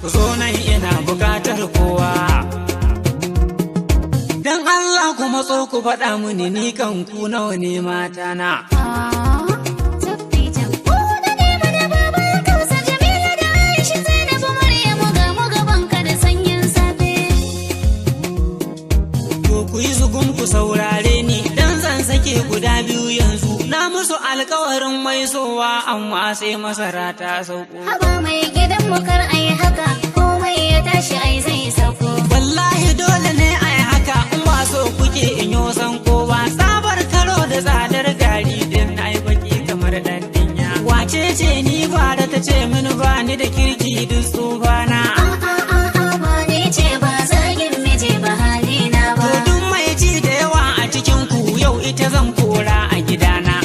ku zo nan ina bukatar kowa. Dan Allah ku matso ku faɗa mini ni kan ku nawa ne mata na. Ku yi zugun ku saurare ni dan zan sake guda biyu yanzu. Na musu alkawarin mai sowa amma sai masara ta sauko. Haba mai gidan mu kar ai haka, komai ya tashi ai zai sauko. Wallahi dole ne ai haka in ba so kuke in yo san kowa. Sabar karo da tsadar gari din ai baki kamar dan dinya. Wace ce ni ba da ta ce mini ba ni da kirki duk tsubana. Ba ne ce ba zagin miji ba halina ba. Yau ita zan kora a gidana.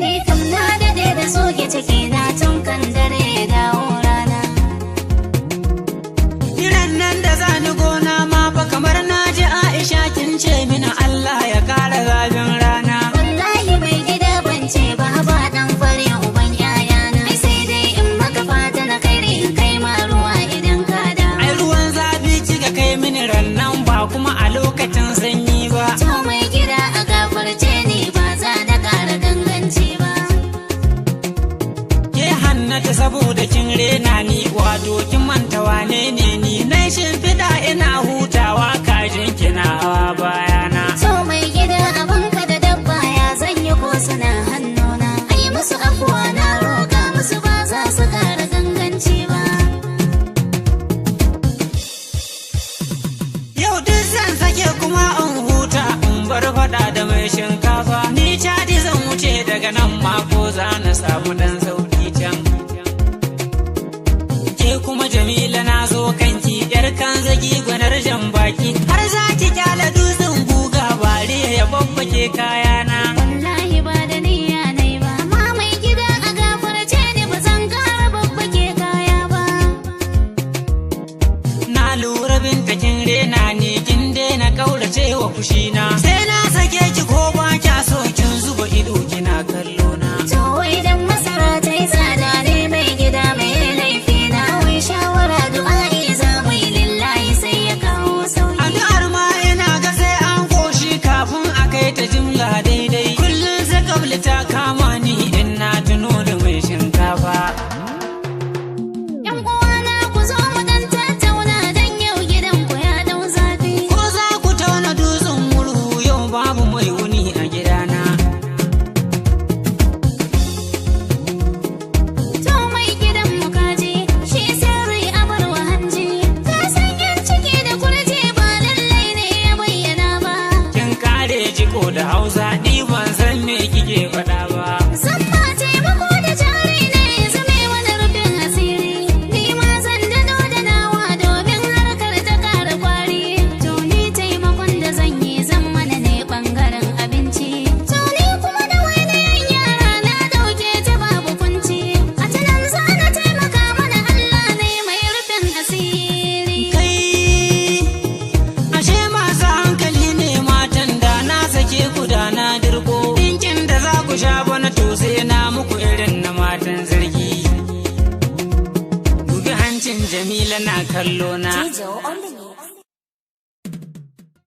Ni kam na dade da soke ciki na tun kan dare ya dawo rana. Kiran nan da zani gona ma fa kamar na ji Aisha kin ce mini Allah ya kara zafin rana. Wallahi mai gida ban ce ba ba dan fare uban yayana. Ai sai dai in maka fata na kai in kai ma ruwa idan ka da. Ai ruwan zafi kika kai mini rannan ba kuma a lokacin sanyi. To mai gida a gafarce ni ba za na ƙara ganganci ba. Ke Hannatu saboda kin rena ni wato kin manta wane ne ni. Nai shimfiɗa ina hutawa kajin kina hawa bayana. To mai gida abinka da dabba ya zanyi ko suna hannuna. Ai musu afuwa na roƙa musu ba za su ƙara ganganci ba. Yau duk zan sake kuma bar faɗa da mai shinkafa. Ni Chadi zan wuce daga nan mako za na samu dan sauki can. Ke kuma Jamila na zo kanki yar kan zagi gwanar jan baki. Har za ki kyala dutsen guga bare ya babbake kayana. Wallahi ba da niyya nai ba, amma mai gida a gafarce ni ba zan ƙara babbake kaya ba. Na lura binta kin rena ni kin daina kaurace wa fushina. Sai na sake ki ko ba kya so kin zuba ido kina kallo na. To wai dan masara ta yi tsada ne mai gida mai laifi na. Wai shawara du'a'i za mu yi lillahi sai ya kawo sauki. Addu'ar ma ina ga sai an koshi kafin a kai ta jimla daidai. Kullum sai kabli ta kama ni in na tuno da mai shinkafa. Yan uwana ku zo mu dan tattauna dan yau gidan ku ya dau zafi. Ko za ku tauna dutsen murhu yau babu mai wuni a gidana. To mai gidan mu kaji shi sirri a barwa hanji. Ka san yan ciki da kurje ba lallai ne ya bayyana ba. Kin kare jiko da Hausa ni ban san me kike faɗa ba. Zan ma taimako da jari ne zame wani rufin asiri. Ni ma zan dano da nawa domin harkar ta ƙara kwari. To ni taimakon da zan yi zan mana ne ɓangaren abinci. To ni kuma da wainayen yara na ɗauke ta babu kunci. A tunan za na taimaka mana Allah ne mai rufin asiri. Kai ashe masu hankali ne matan da na sake ku da na dirko. Dinkin da za ku sha bana to sai na muku irin na matan zargi. Dubi hancin Jamila na kallo na.